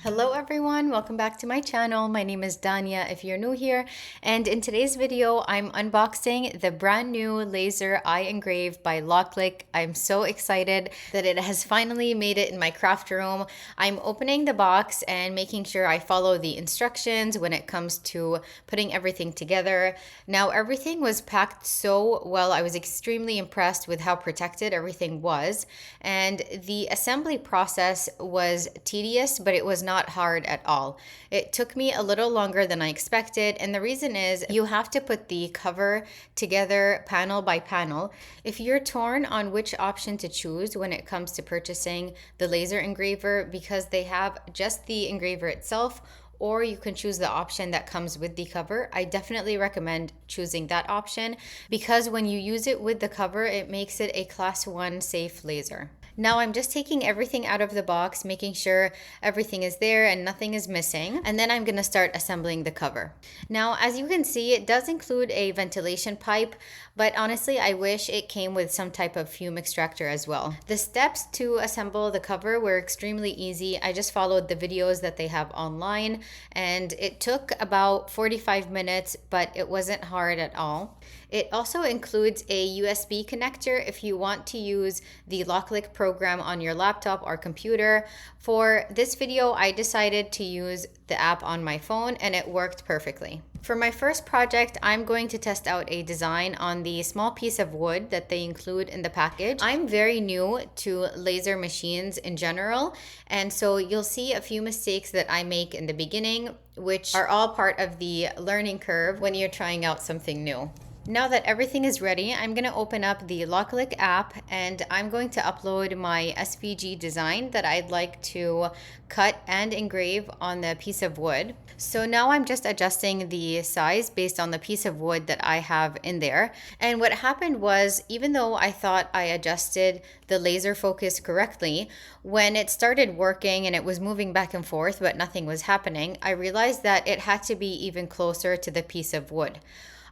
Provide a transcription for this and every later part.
Hello everyone, welcome back to my channel. My name is Danya if you're new here, and in today's video I'm unboxing the brand new laser eye engrave by LOKLiK. I'm so excited that it has finally made it in my craft room. I'm opening the box and making sure I follow the instructions when it comes to putting everything together. Now everything was packed so well. I was extremely impressed with how protected everything was, and the assembly process was tedious, but it was not hard at all. It took me a little longer than I expected, and the reason is you have to put the cover together panel by panel. If you're torn on which option to choose when it comes to purchasing the laser engraver, because they have just the engraver itself, or you can choose the option that comes with the cover, I definitely recommend choosing that option because when you use it with the cover, it makes it a class 1 safe laser. Now I'm just taking everything out of the box, making sure everything is there and nothing is missing. And then I'm gonna start assembling the cover. Now, as you can see, it does include a ventilation pipe, but honestly, I wish it came with some type of fume extractor as well. The steps to assemble the cover were extremely easy. I just followed the videos that they have online, and it took about 45 minutes, but it wasn't hard at all. It also includes a USB connector if you want to use the LOKLiK program on your laptop or computer. For this video, I decided to use the app on my phone and it worked perfectly. For my first project, I'm going to test out a design on the small piece of wood that they include in the package. I'm very new to laser machines in general, and so you'll see a few mistakes that I make in the beginning, which are all part of the learning curve when you're trying out something new. Now that everything is ready, I'm going to open up the LOKLiK app and I'm going to upload my SVG design that I'd like to cut and engrave on the piece of wood. So now I'm just adjusting the size based on the piece of wood that I have in there. And what happened was, even though I thought I adjusted the laser focus correctly, when it started working and it was moving back and forth but nothing was happening, I realized that it had to be even closer to the piece of wood.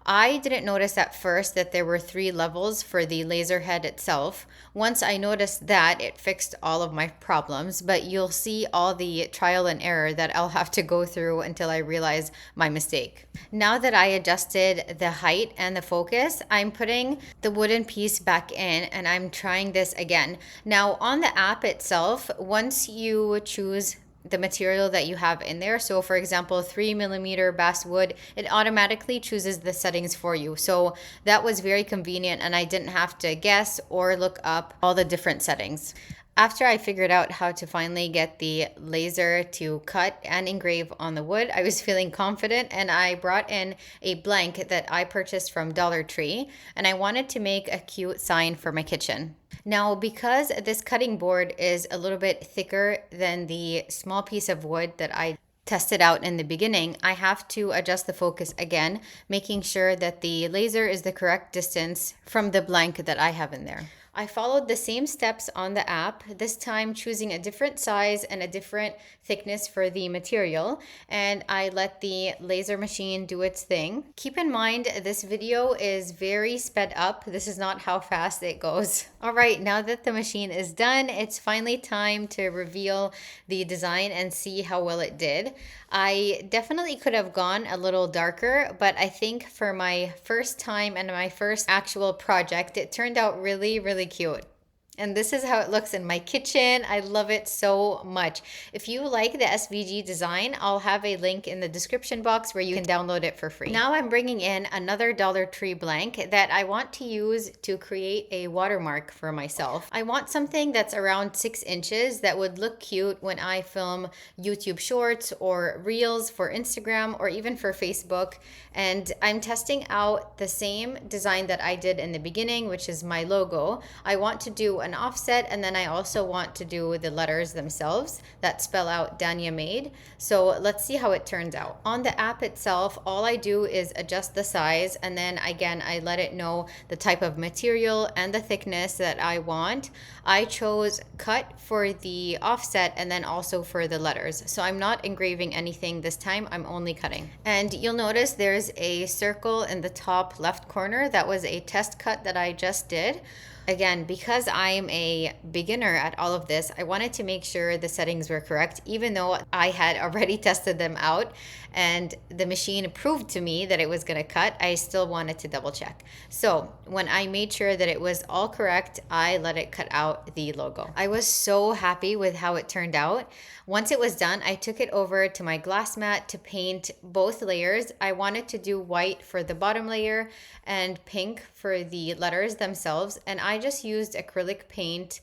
I didn't notice at first that there were 3 levels for the laser head itself. Once I noticed that, it fixed all of my problems, but you'll see all the trial and error that I'll have to go through until I realize my mistake. Now that I adjusted the height and the focus, I'm putting the wooden piece back in and I'm trying this again. Now on the app itself, once you choose the material that you have in there. So for example, 3mm basswood, it automatically chooses the settings for you. So that was very convenient and I didn't have to guess or look up all the different settings. After I figured out how to finally get the laser to cut and engrave on the wood, I was feeling confident and I brought in a blank that I purchased from Dollar Tree, and I wanted to make a cute sign for my kitchen. Now, because this cutting board is a little bit thicker than the small piece of wood that I tested out in the beginning, I have to adjust the focus again, making sure that the laser is the correct distance from the blank that I have in there. I followed the same steps on the app, this time choosing a different size and a different thickness for the material, and I let the laser machine do its thing. Keep in mind, this video is very sped up. This is not how fast it goes. All right, now that the machine is done, it's finally time to reveal the design and see how well it did. I definitely could have gone a little darker, but I think for my first time and my first actual project, it turned out really cute. And this is how it looks in my kitchen. I love it so much. If you like the SVG design, I'll have a link in the description box where you can download it for free. Now I'm bringing in another Dollar Tree blank that I want to use to create a watermark for myself. I want something that's around 6 inches that would look cute when I film YouTube shorts or reels for Instagram or even for Facebook. And I'm testing out the same design that I did in the beginning, which is my logo. I want to do an offset, and then I also want to do the letters themselves that spell out Danya Made. So let's see how it turns out. On the app itself, all I do is adjust the size, and then again I let it know the type of material and the thickness that I want. I chose cut for the offset and then also for the letters. So I'm not engraving anything this time, I'm only cutting. And you'll notice there's a circle in the top left corner. That was a test cut that I just did. Again, because I'm a beginner at all of this, I wanted to make sure the settings were correct, even though I had already tested them out and the machine proved to me that it was going to cut. I still wanted to double check. So when I made sure that it was all correct, I let it cut out the logo. I was so happy with how it turned out. Once it was done, I took it over to my glass mat to paint both layers. I wanted to do white for the bottom layer and pink for the letters themselves, and I just used acrylic paint.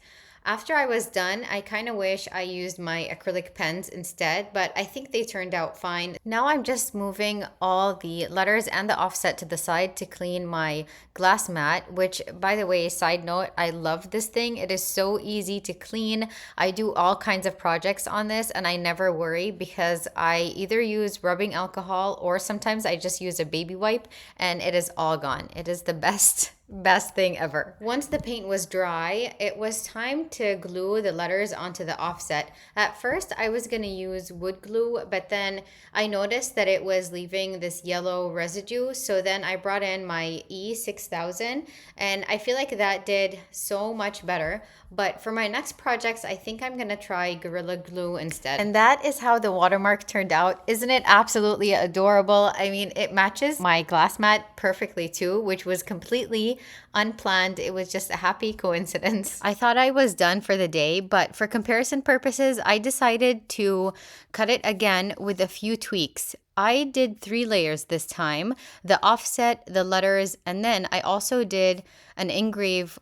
After I was done, I kind of wish I used my acrylic pens instead, but I think they turned out fine. Now I'm just moving all the letters and the offset to the side to clean my glass mat, which, by the way, side note, I love this thing. It is so easy to clean. I do all kinds of projects on this and I never worry because I either use rubbing alcohol or sometimes I just use a baby wipe and it is all gone. It is the best thing ever. Once the paint was dry, it was time to glue the letters onto the offset. At first, I was going to use wood glue, but then I noticed that it was leaving this yellow residue. So then I brought in my E6000 and I feel like that did so much better. But for my next projects, I think I'm going to try Gorilla Glue instead. And that is how the watermark turned out. Isn't it absolutely adorable? I mean, it matches my glass mat perfectly too, which was completely unplanned. It was just a happy coincidence. I thought I was done for the day, but for comparison purposes, I decided to cut it again with a few tweaks. I did 3 layers this time, the offset, the letters, and then I also did an engrave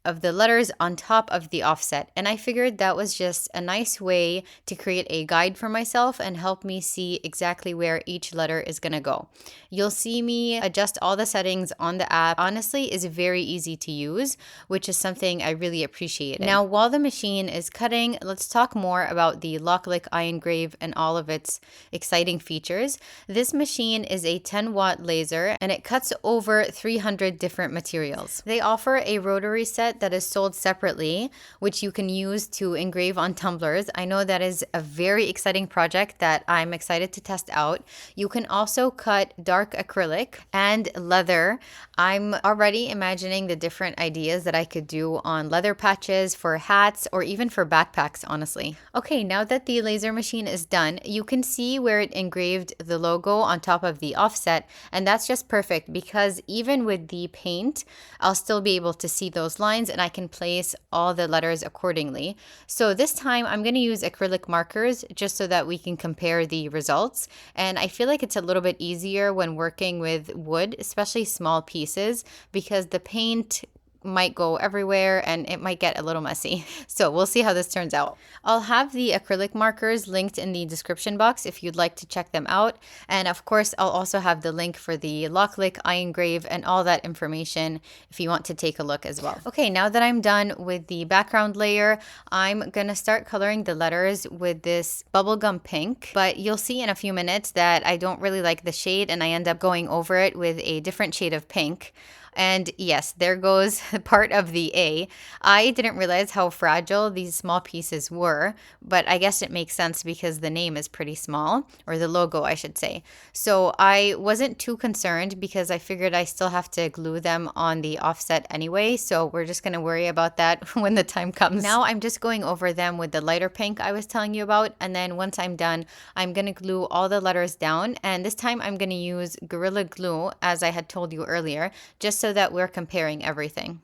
of the letters on top of the offset. And I figured that was just a nice way to create a guide for myself and help me see exactly where each letter is going to go. You'll see me adjust all the settings on the app. Honestly, is very easy to use, which is something I really appreciated. Now, while the machine is cutting, let's talk more about the LOKLiK Engrave and all of its exciting features. This machine is a 10-watt laser and it cuts over 300 different materials. They offer a rotary set that is sold separately, which you can use to engrave on tumblers. I know that is a very exciting project that I'm excited to test out. You can also cut dark acrylic and leather. I'm already imagining the different ideas that I could do on leather patches for hats or even for backpacks, honestly. Okay, now that the laser machine is done, you can see where it engraved the logo on top of the offset, and that's just perfect because even with the paint, I'll still be able to see those lines and I can place all the letters accordingly. So this time I'm going to use acrylic markers just so that we can compare the results. And I feel like it's a little bit easier when working with wood, especially small pieces, because the paint might go everywhere and it might get a little messy. So we'll see how this turns out. I'll have the acrylic markers linked in the description box if you'd like to check them out. And of course, I'll also have the link for the LOKLiK Engrave and all that information if you want to take a look as well. Okay, now that I'm done with the background layer, I'm gonna start coloring the letters with this bubblegum pink, but you'll see in a few minutes that I don't really like the shade and I end up going over it with a different shade of pink. And yes, there goes part of the A. I didn't realize how fragile these small pieces were, but I guess it makes sense because the name is pretty small, or the logo, I should say. So I wasn't too concerned because I figured I still have to glue them on the offset anyway, so we're just going to worry about that when the time comes. Now I'm just going over them with the lighter pink I was telling you about, and then once I'm done, I'm going to glue all the letters down, and this time I'm going to use Gorilla Glue, as I had told you earlier, just so that we're comparing everything.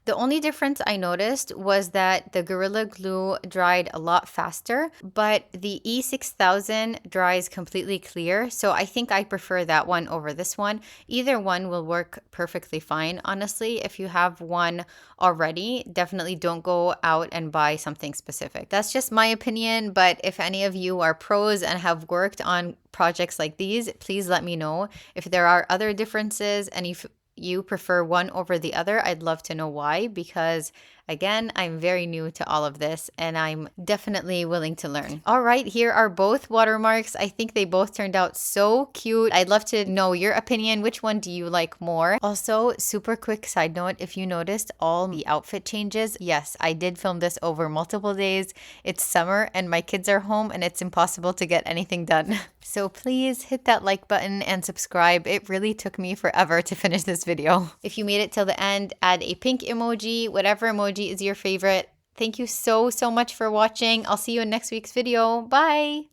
The only difference I noticed was that the Gorilla Glue dried a lot faster, but the E6000 dries completely clear, so I think I prefer that one over this one. Either one will work perfectly fine, honestly. If you have one already, definitely don't go out and buy something specific. That's just my opinion, but if any of you are pros and have worked on projects like these, please let me know. If there are other differences and if you prefer one over the other, I'd love to know why, because Again, I'm very new to all of this and I'm definitely willing to learn. All right, here are both watermarks. I think they both turned out so cute. I'd love to know your opinion. Which one do you like more? Also, super quick side note, if you noticed all the outfit changes, yes, I did film this over multiple days. It's summer and my kids are home and it's impossible to get anything done. So please hit that like button and subscribe. It really took me forever to finish this video. If you made it till the end, add a pink emoji, whatever emoji is your favorite. Thank you so much for watching. I'll see you in next week's video. Bye!